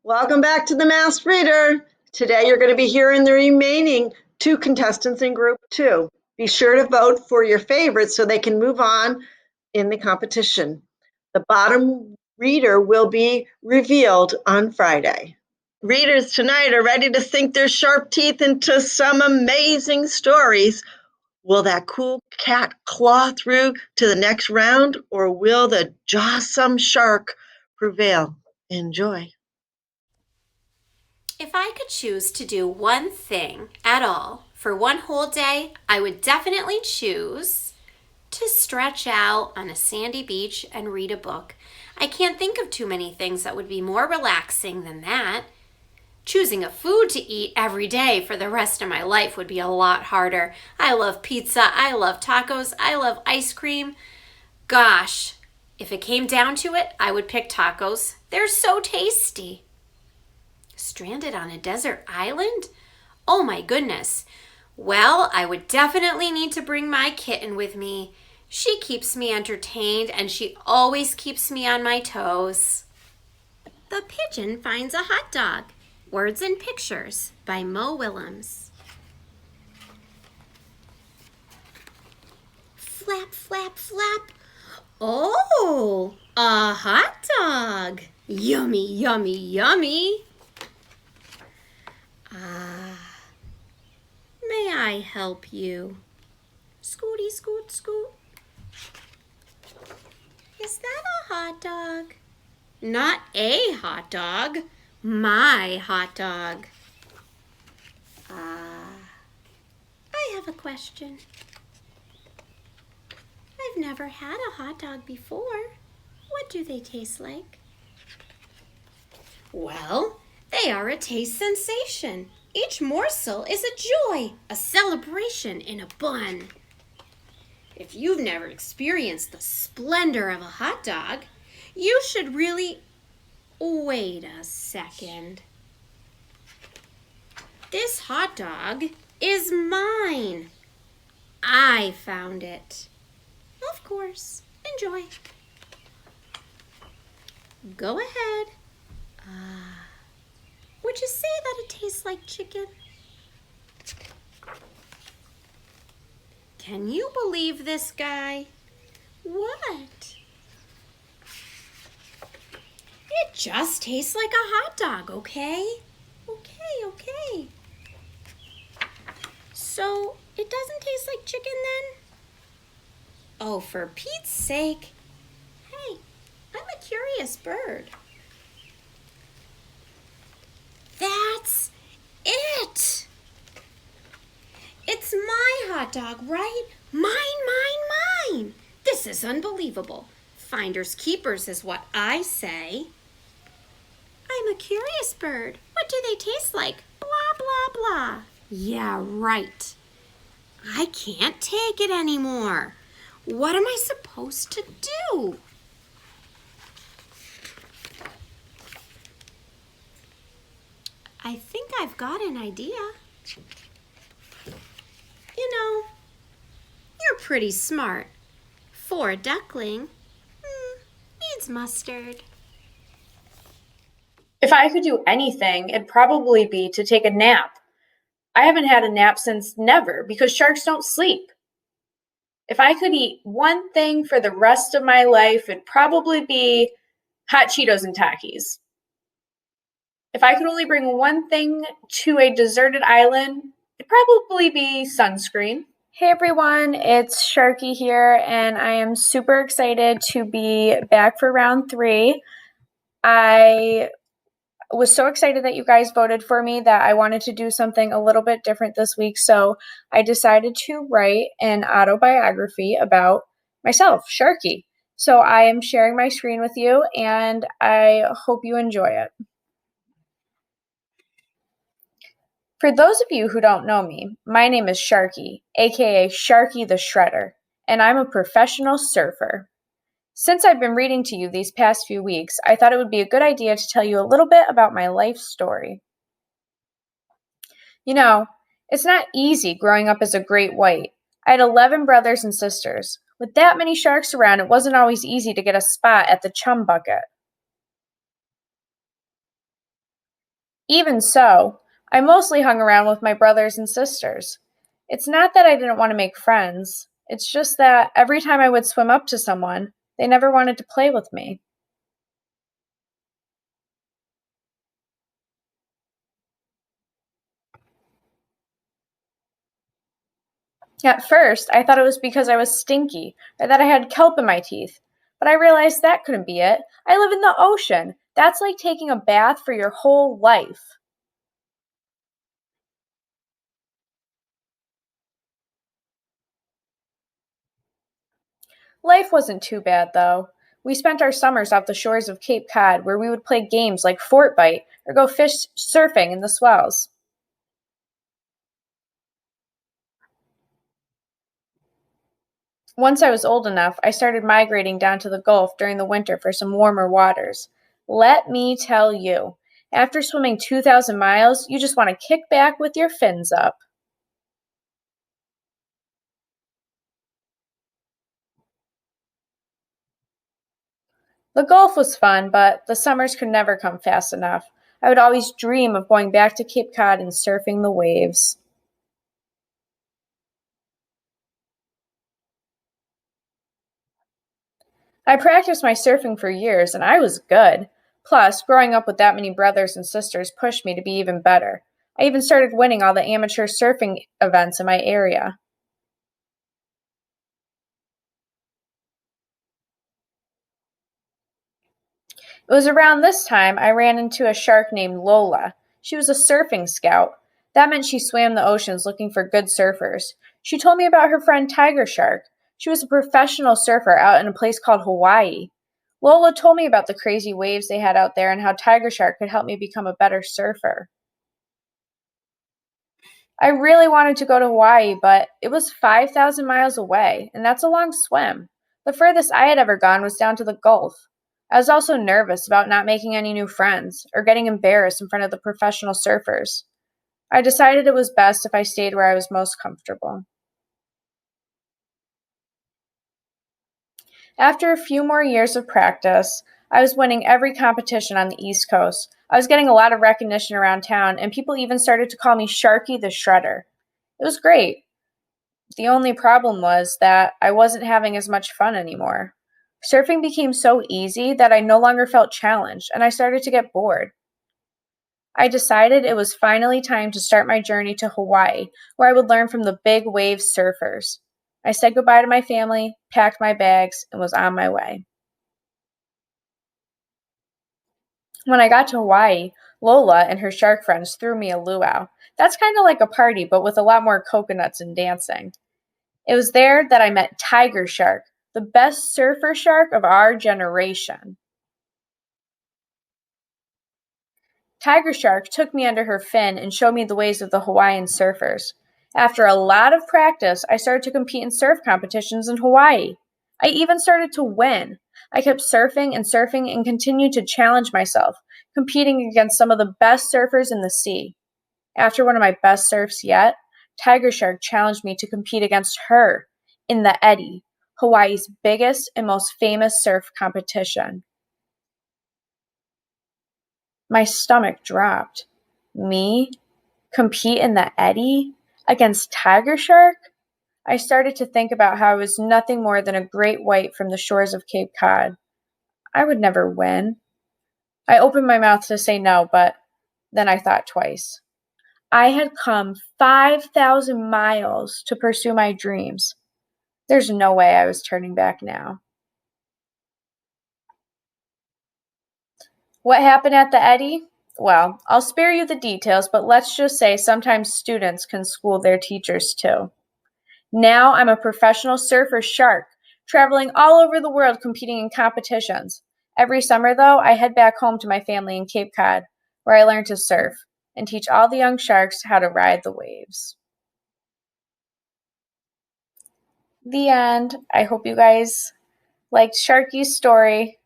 Welcome back to the Masked Reader. Today you're going to be hearing the remaining two contestants in group two. Be sure to vote for your favorites so they can move on in the competition. The bottom reader will be revealed on Friday. Readers tonight are ready to sink their sharp teeth into some amazing stories. Will that cool cat claw through to the next round, or will the jawsome shark prevail? Enjoy. If I could choose to do one thing at all for one whole day, I would definitely choose to stretch out on a sandy beach and read a book. I can't think of too many things that would be more relaxing than that. Choosing a food to eat every day for the rest of my life would be a lot harder. I love pizza, I love tacos, I love ice cream. Gosh, if it came down to it, I would pick tacos. They're so tasty. Stranded on a desert island? Oh my goodness. Well, I would definitely need to bring my kitten with me. She keeps me entertained and she always keeps me on my toes. The Pigeon Finds a Hot Dog. Words and Pictures by Mo Willems. Flap, flap, flap. Oh, a hot dog. Yummy, yummy, yummy. May I help you? Scooty, scoot, scoot. Is that a hot dog? Not a hot dog, my hot dog. I have a question. I've never had a hot dog before. What do they taste like? Well, they are a taste sensation. Each morsel is a joy, a celebration in a bun. If you've never experienced the splendor of a hot dog, you should really wait a second. This hot dog is mine. I found it. Of course, enjoy. Go ahead. Would you say that it tastes like chicken? Can you believe this guy? What? It just tastes like a hot dog, okay? Okay. So, it doesn't taste like chicken then? Oh, for Pete's sake. Hey, I'm a curious bird. That's it! It's my hot dog, right? Mine. This is unbelievable. Finders keepers is what I say. I'm a curious bird. What do they taste like? Blah, blah, blah. Yeah, right. I can't take it anymore. What am I supposed to do? I think I've got an idea. You know, you're pretty smart. For a duckling, needs mustard. If I could do anything, it'd probably be to take a nap. I haven't had a nap since never because sharks don't sleep. If I could eat one thing for the rest of my life, it'd probably be hot Cheetos and Takis. If I could only bring one thing to a deserted island, it'd probably be sunscreen. Hey everyone, it's Sharky here, and I am super excited to be back for round 3. I was so excited that you guys voted for me that I wanted to do something a little bit different this week, so I decided to write an autobiography about myself, Sharky. So I am sharing my screen with you, and I hope you enjoy it. For those of you who don't know me, my name is Sharky, aka Sharky the Shredder, and I'm a professional surfer. Since I've been reading to you these past few weeks, I thought it would be a good idea to tell you a little bit about my life story. You know, it's not easy growing up as a great white. I had 11 brothers and sisters. With that many sharks around, it wasn't always easy to get a spot at the chum bucket. Even so, I mostly hung around with my brothers and sisters. It's not that I didn't want to make friends, it's just that every time I would swim up to someone, they never wanted to play with me. At first, I thought it was because I was stinky or that I had kelp in my teeth, but I realized that couldn't be it. I live in the ocean. That's like taking a bath for your whole life. Life wasn't too bad, though. We spent our summers off the shores of Cape Cod where we would play games like Fort Bite or go fish surfing in the swells. Once I was old enough, I started migrating down to the Gulf during the winter for some warmer waters. Let me tell you, after swimming 2,000 miles, you just want to kick back with your fins up. The Gulf was fun, but the summers could never come fast enough. I would always dream of going back to Cape Cod and surfing the waves. I practiced my surfing for years and I was good. Plus, growing up with that many brothers and sisters pushed me to be even better. I even started winning all the amateur surfing events in my area. It was around this time I ran into a shark named Lola. She was a surfing scout. That meant she swam the oceans looking for good surfers. She told me about her friend Tiger Shark. She was a professional surfer out in a place called Hawaii. Lola told me about the crazy waves they had out there and how Tiger Shark could help me become a better surfer. I really wanted to go to Hawaii, but it was 5,000 miles away, and that's a long swim. The furthest I had ever gone was down to the Gulf. I was also nervous about not making any new friends or getting embarrassed in front of the professional surfers. I decided it was best if I stayed where I was most comfortable. After a few more years of practice, I was winning every competition on the East Coast. I was getting a lot of recognition around town, and people even started to call me Sharky the Shredder. It was great. The only problem was that I wasn't having as much fun anymore. Surfing became so easy that I no longer felt challenged, and I started to get bored. I decided it was finally time to start my journey to Hawaii, where I would learn from the big wave surfers. I said goodbye to my family, packed my bags, and was on my way. When I got to Hawaii, Lola and her shark friends threw me a luau. That's kind of like a party, but with a lot more coconuts and dancing. It was there that I met Tiger Shark, the best surfer shark of our generation. Tiger Shark took me under her fin and showed me the ways of the Hawaiian surfers. After a lot of practice, I started to compete in surf competitions in Hawaii. I even started to win. I kept surfing and continued to challenge myself, competing against some of the best surfers in the sea. After one of my best surfs yet, Tiger Shark challenged me to compete against her in the Eddy, Hawaii's biggest and most famous surf competition. My stomach dropped. Me? Compete in the Eddy? Against Tiger Shark? I started to think about how I was nothing more than a great white from the shores of Cape Cod. I would never win. I opened my mouth to say no, but then I thought twice. I had come 5,000 miles to pursue my dreams. There's no way I was turning back now. What happened at the Eddy? Well, I'll spare you the details, but let's just say sometimes students can school their teachers too. Now I'm a professional surfer shark, traveling all over the world competing in competitions. Every summer, though, I head back home to my family in Cape Cod, where I learn to surf and teach all the young sharks how to ride the waves. The end. I hope you guys liked Sharky's story.